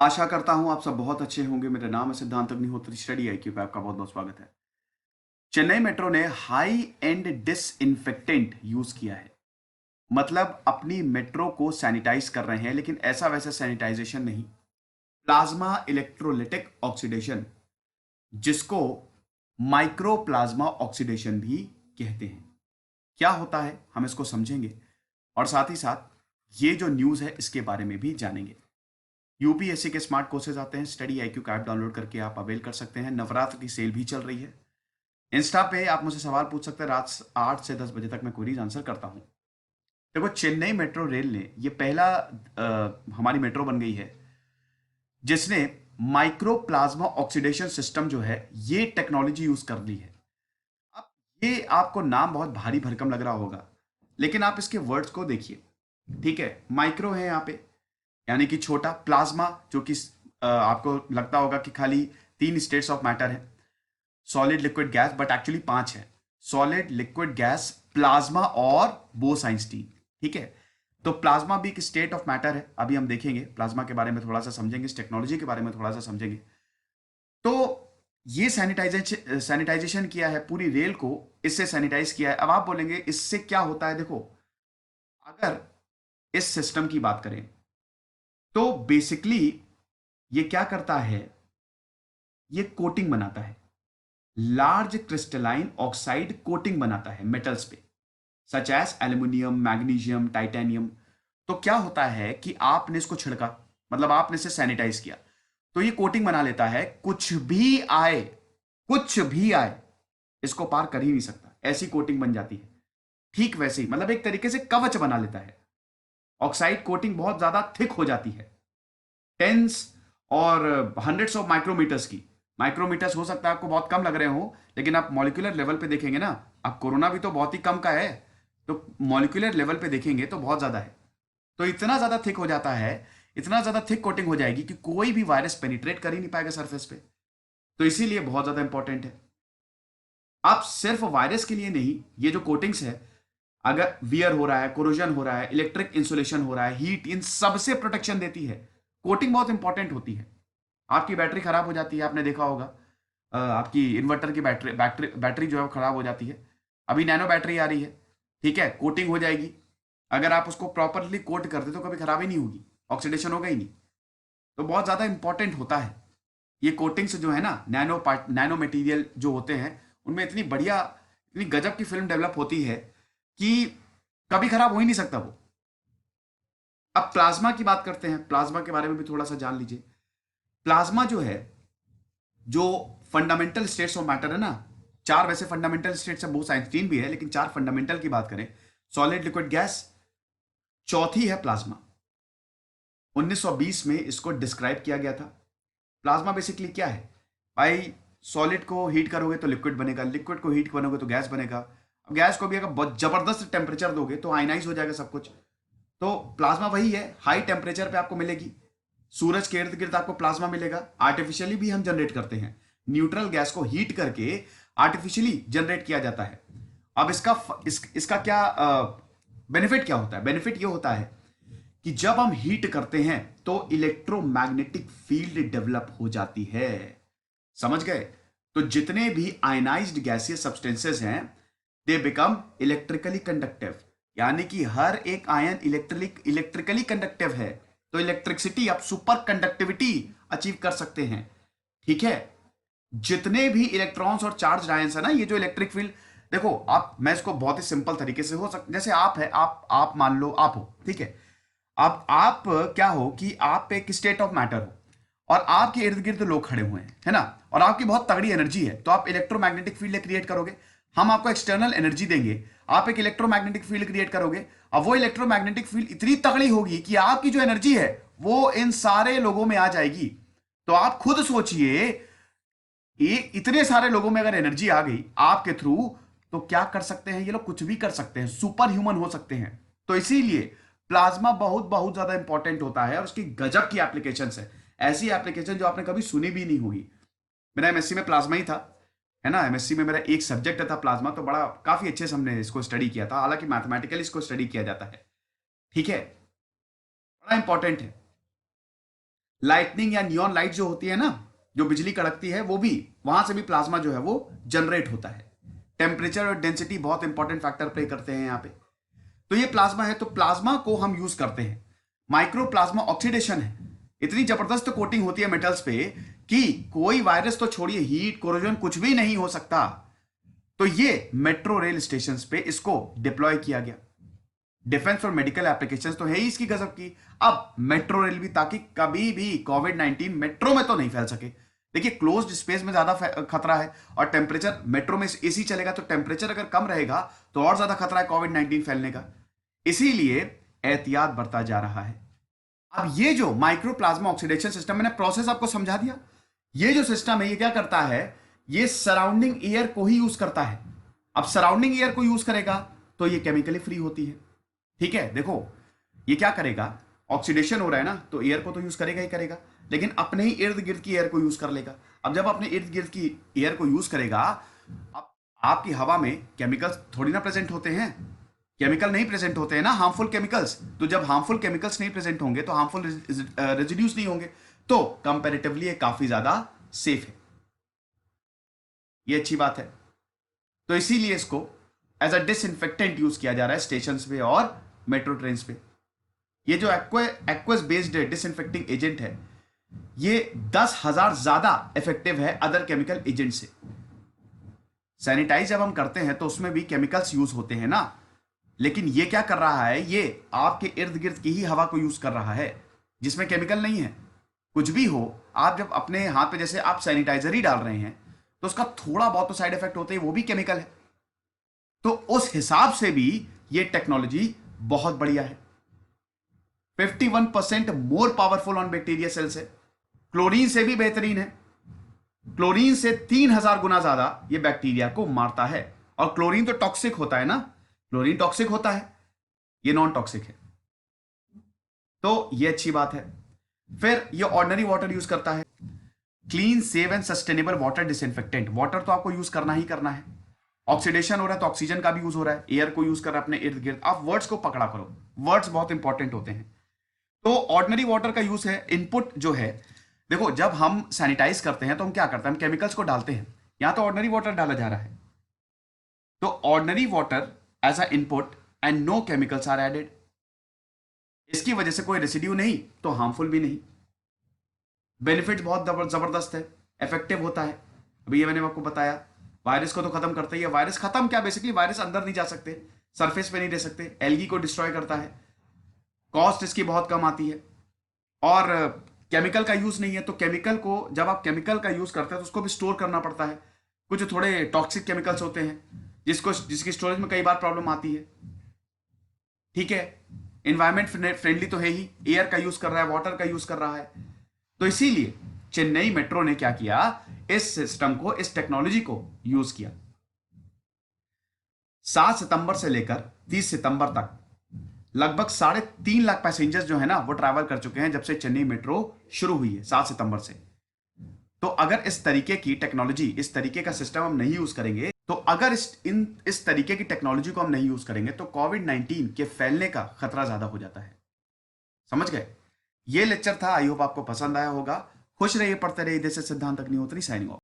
आशा करता हूं आप सब बहुत अच्छे होंगे। मेरा नाम है सिद्धांत अग्निहोत्री। स्टडी आईक्यू पे आपका बहुत बहुत स्वागत है। चेन्नई मेट्रो ने हाई एंड डिसइंफेक्टेंट यूज किया है। मतलब अपनी मेट्रो को सैनिटाइज कर रहे हैं, लेकिन ऐसा वैसा सैनिटाइजेशन नहीं। प्लाज्मा इलेक्ट्रोलिटिक ऑक्सीडेशन, जिसको माइक्रोप्लाज्मा ऑक्सीडेशन भी कहते हैं। क्या होता है हम इसको समझेंगे, और साथ ही साथ ये जो न्यूज है इसके बारे में भी जानेंगे। यूपीएससी के स्मार्ट कोर्सेज आते हैं, स्टडी आईक्यू का ऐप डाउनलोड करके आप अवेल कर सकते हैं। नवरात्र की सेल भी चल रही है। इंस्टा पे आप मुझे सवाल पूछ सकते हैं, रात 8 से 10 बजे तक मैं क्वेरीज आंसर करता हूं। देखो, चेन्नई मेट्रो रेल ने ये पहला हमारी मेट्रो बन गई है जिसने माइक्रोप्लाज्मा ऑक्सीडेशन सिस्टम जो है ये टेक्नोलॉजी यूज कर ली है। अब ये आपको नाम बहुत भारी भरकम लग रहा होगा, लेकिन आप इसके वर्ड्स को देखिए। ठीक है, माइक्रो है यहाँ पे, यानी कि छोटा। प्लाज्मा, जो कि आपको लगता होगा कि खाली 3 स्टेट्स ऑफ मैटर है, solid liquid gas, but actually 5 है। सॉलिड लिक्विड गैस, प्लाज्मा और बोस आइंस्टीन। ठीक है, तो प्लाज्मा भी एक स्टेट ऑफ मैटर है। अभी हम देखेंगे प्लाज्मा के बारे में, थोड़ा सा समझेंगे, इस टेक्नोलॉजी के बारे में थोड़ा सा समझेंगे। तो ये सैनिटाइजेशन किया है पूरी रेल को, इससे सैनिटाइज किया है। अब आप बोलेंगे इससे क्या होता है। देखो, अगर इस सिस्टम की बात करें तो बेसिकली ये क्या करता है, ये कोटिंग बनाता है। लार्ज क्रिस्टलाइन ऑक्साइड कोटिंग बनाता है मेटल्स पे, such as aluminium, magnesium, titanium. तो क्या होता है कि आपने इसको छिड़का, मतलब आपने इसे सैनिटाइज किया, तो ये कोटिंग बना लेता है। कुछ भी आए, कुछ भी आए, इसको पार कर ही नहीं सकता। ऐसी कोटिंग बन जाती है। ठीक वैसे ही, मतलब एक तरीके से कवच बना लेता है। ऑक्साइड कोटिंग बहुत ज्यादा थिक हो जाती है, टेंस और हंड्रेड्स ऑफ माइक्रोमीटर्स की। माइक्रोमीटर्स हो सकता है आपको बहुत कम लग रहे हो, लेकिन आप मॉलिक्यूलर लेवल पे देखेंगे ना। अब कोरोना भी तो बहुत ही कम का है, तो मॉलिक्यूलर लेवल पे देखेंगे तो बहुत ज्यादा है। तो इतना ज्यादा थिक हो जाता है, इतना ज्यादा थिक कोटिंग हो जाएगी कि कोई भी वायरस पेनिट्रेट कर ही नहीं पाएगा सरफेस पे। तो इसीलिए बहुत ज्यादा इंपॉर्टेंट है। आप सिर्फ वायरस के लिए नहीं, ये जो कोटिंग्स है, अगर वियर हो रहा है, कोरोजन हो रहा है, इलेक्ट्रिक इंसुलेशन हो रहा है, हीट, इन सबसे प्रोटेक्शन देती है। कोटिंग बहुत इंपॉर्टेंट होती है। आपकी बैटरी खराब हो जाती है, आपने देखा होगा, आपकी इन्वर्टर की बैटरी बैटरी बैटरी जो है वो खराब हो जाती है। अभी नैनो बैटरी आ रही है, ठीक है, कोटिंग हो जाएगी। अगर आप उसको प्रॉपरली कोट कर दे तो कभी खराब ही नहीं होगी, ऑक्सीडेशन होगा ही नहीं। तो बहुत ज़्यादा इंपॉर्टेंट होता है ये कोटिंग्स जो है ना। नैनो मटेरियल जो होते हैं, उनमें इतनी बढ़िया, इतनी गजब की फिल्म डेवलप होती है कि कभी खराब हो ही नहीं सकता वो। अब प्लाज्मा की बात करते हैं, प्लाज्मा के बारे में भी थोड़ा सा जान लीजिए। प्लाज्मा जो है, जो फंडामेंटल स्टेट्स ऑफ मैटर है ना, 4 वैसे फंडामेंटल स्टेट्स है, बहुत साइंस 3 भी है, लेकिन 4 फंडामेंटल की बात करें, सॉलिड लिक्विड गैस, चौथी है प्लाज्मा। 1920 में इसको डिस्क्राइब किया गया था। प्लाज्मा बेसिकली क्या है भाई, सॉलिड को हीट करोगे तो लिक्विड बनेगा, लिक्विड को हीट करोगे तो गैस बनेगा। अब गैस को भी अगर बहुत जबरदस्त टेम्परेचर दोगे तो आयनाइज हो जाएगा सब कुछ। तो प्लाज्मा वही है, हाई टेम्परेचर पे आपको मिलेगी। सूरज के इर्द गिर्द आपको प्लाज्मा मिलेगा। आर्टिफिशियली भी हम जनरेट करते हैं, न्यूट्रल गैस को हीट करके आर्टिफिशियली जनरेट किया जाता है। अब इसका क्या बेनिफिट क्या होता है? बेनिफिट ये होता है कि जब हम हीट करते हैं तो इलेक्ट्रोमैग्नेटिक फील्ड डेवलप हो जाती है। समझ गए? तो जितने भी आयनाइज्ड गैसियस सब्सटेंसेस हैं, दे बिकम इलेक्ट्रिकली कंडक्टिव, यानी कि हर एक आयन इलेक्ट्रिकली कंडक्टिव है। तो इलेक्ट्रिसिटी, आप सुपर कंडक्टिविटी अचीव कर सकते हैं। ठीक है, जितने भी इलेक्ट्रॉन्स और चार्ज आयंस है ना, ये जो इलेक्ट्रिक फील्ड, देखो आप, मैं इसको बहुत ही सिंपल तरीके से, हो सकता जैसे आप है, आप मान लो आप हो, ठीक है। अब आप क्या हो कि आप एक स्टेट ऑफ मैटर हो, और आपके इर्द गिर्द लोग खड़े हुए हैं, है ना, और आपकी बहुत तगड़ी एनर्जी है, तो आप इलेक्ट्रोमैग्नेटिक फील्ड क्रिएट करोगे। हम आपको एक्सटर्नल एनर्जी देंगे, आप एक इलेक्ट्रोमैग्नेटिक फील्ड क्रिएट करोगे। अब वो इलेक्ट्रोमैग्नेटिक फील्ड इतनी तगड़ी होगी कि आपकी जो एनर्जी है वो इन सारे लोगों में आ जाएगी। तो आप खुद सोचिए, ये इतने सारे लोगों में अगर एनर्जी आ गई आपके थ्रू, तो क्या कर सकते हैं ये लोग? कुछ भी कर सकते हैं, सुपर ह्यूमन हो सकते हैं। तो इसीलिए प्लाज्मा बहुत बहुत ज्यादा इंपॉर्टेंट होता है, और उसकी गजब की एप्लीकेशंस है। ऐसी एप्लीकेशन जो आपने कभी सुनी भी नहीं होगी। मेरा एमएससी में प्लाज्मा ही था, है ना। एमएससी में मेरा एक सब्जेक्ट था प्लाज्मा, तो बड़ा काफी अच्छे से हमने इसको स्टडी किया था। हालांकि मैथमेटिकली इसको स्टडी किया जाता है, ठीक है, बड़ा इंपॉर्टेंट है। लाइटनिंग या नियॉन लाइट जो होती है ना, जो बिजली कड़कती है, वो भी वहां से भी प्लाज्मा जो है वो जनरेट होता है। टेम्परेचर और डेंसिटी बहुत इंपॉर्टेंट फैक्टर प्ले करते हैं यहां पे। तो ये प्लाज्मा है, तो प्लाज्मा को हम यूज करते हैं। माइक्रो प्लाज्मा ऑक्सीडेशन है, इतनी जबरदस्त कोटिंग होती है मेटल्स पे कि कोई वायरस तो छोड़िए, हीट कोरोजन कुछ भी नहीं हो सकता। तो ये मेट्रो रेल स्टेशन पे इसको डिप्लॉय किया गया। डिफेंस और मेडिकल एप्लीकेशंस तो है ही इसकी गजब की। अब मेट्रो रेल भी, ताकि कभी भी कोविड-19 मेट्रो में तो नहीं फैल सके। देखिए, क्लोज्ड स्पेस में ज्यादा खतरा है, और टेम्परेचर, मेट्रो में एसी चलेगा तो टेम्परेचर अगर कम रहेगा तो और ज्यादा खतरा है कोविड-19 फैलने का। इसीलिए एहतियात बरता जा रहा है। अब ये जो माइक्रोप्लाज्मा ऑक्सीडेशन सिस्टम, मैंने प्रोसेस आपको समझा दिया। ये जो सिस्टम है ये क्या करता है, ये सराउंडिंग एयर को ही यूज करता है। अब सराउंडिंग एयर को यूज करेगा तो ये केमिकली फ्री होती है। ठीक है, देखो ये क्या करेगा, ऑक्सीडेशन हो रहा है ना, तो एयर को तो यूज करेगा ही करेगा, लेकिन अपने ही इर्द गिर्द की एयर को यूज कर लेगा। अब जब अपने इर्द गिर्द की एयर को यूज करेगा, अब आपकी हवा में केमिकल्स थोड़ी ना प्रेजेंट होते हैं, केमिकल नहीं प्रेजेंट होते हैं ना, हार्मफुल केमिकल्स। तो जब हार्मफुल केमिकल्स नहीं प्रेजेंट होंगे तो हार्मफुल रेजिड्यूज नहीं होंगे, तो कंपैरेटिवली ये काफी ज्यादा सेफ है। ये अच्छी बात है। तो इसीलिए इसको एज अ डिसइंफेक्टेंट यूज किया जा रहा है स्टेशन पे और मेट्रो ट्रेन पे। ये जो एक्वस बेस्ड डिसइंफेक्टिंग एजेंट है, ये 10,000 ज्यादा इफेक्टिव है अदर केमिकल एजेंट से। सैनिटाइज जब हम करते हैं तो उसमें भी केमिकल्स यूज होते हैं ना, लेकिन ये क्या कर रहा है, ये आपके इर्द गिर्द की ही हवा को यूज कर रहा है जिसमें केमिकल नहीं है। कुछ भी हो, आप जब अपने हाथ पे जैसे आप सैनिटाइजर ही डाल रहे हैं तो उसका थोड़ा बहुत तो साइड इफेक्ट होते हैं, वो भी केमिकल है। तो उस हिसाब से भी ये टेक्नोलॉजी बहुत बढ़िया है। 51% more powerful on bacteria cells है, क्लोरीन से भी बेहतरीन है। क्लोरीन से 3000 गुना ज्यादा ये बैक्टीरिया को मारता है। और क्लोरीन तो टॉक्सिक होता है ना, क्लोरीन टॉक्सिक होता है, ये नॉन टॉक्सिक है, तो ये अच्छी बात है। फिर ये ऑर्डिनरी वाटर यूज करता है, clean save and sustainable water disinfectant. Water तो आपको यूज करना ही करना है। ऑक्सीडेशन हो रहा है तो ऑक्सीजन का भी यूज हो रहा है, एयर को यूज कर रहा है अपने इर्द गिर्द। आप वर्ड्स को पकड़ा करो, वर्ड्स बहुत इंपॉर्टेंट होते हैं। तो ऑर्डिनरी वाटर का यूज है। इनपुट जो है, देखो जब हम सैनिटाइज करते हैं तो हम क्या करते हैं, हम केमिकल्स को डालते हैं। यहां तो ऑर्डिनरी वाटर डाला जा रहा है, तो ordinary water as a input and no chemicals are added. इसकी वजह से कोई रेसिड्यू नहीं तो हार्मफुल भी नहीं। बेनिफिट बहुत जबरदस्त है, इफेक्टिव होता है। अभी ये मैंने आपको बताया, वायरस को तो खत्म करता ही है। वायरस खत्म क्या, बेसिकली वायरस अंदर नहीं जा सकते, सरफेस पे नहीं रह सकते। एल्गी को डिस्ट्रॉय करता है, कॉस्ट इसकी बहुत कम आती है, और केमिकल का यूज नहीं है। तो केमिकल को, जब आप केमिकल का यूज करते हैं तो उसको भी स्टोर करना पड़ता है। कुछ थोड़े टॉक्सिक केमिकल्स होते हैं जिसकी स्टोरेज में कई बार प्रॉब्लम आती है। ठीक है, एनवायरमेंट फ्रेंडली तो है ही, एयर का यूज कर रहा है, वाटर का यूज कर रहा है। तो इसीलिए चेन्नई मेट्रो ने क्या किया, इस सिस्टम को, इस टेक्नोलॉजी को यूज किया। 7 सितंबर से लेकर 30 सितंबर तक लगभग 3.5 लाख पैसेंजर्स जो है ना वो ट्रैवल कर चुके हैं जब से चेन्नई मेट्रो शुरू हुई है 7 सितंबर से। तो अगर इस तरीके की टेक्नोलॉजी, इस तरीके का सिस्टम हम नहीं यूज करेंगे, तो अगर इस तरीके की टेक्नोलॉजी को हम नहीं यूज करेंगे तो कोविड-19 के फैलने का खतरा ज्यादा हो जाता है। समझ गए? ये लेक्चर था, आई होप आपको पसंद आया होगा। खुश रहिए, पढ़ते रहिए। जैसे सिद्धांत अग्निहोत्री, साइनिंग ऑफ।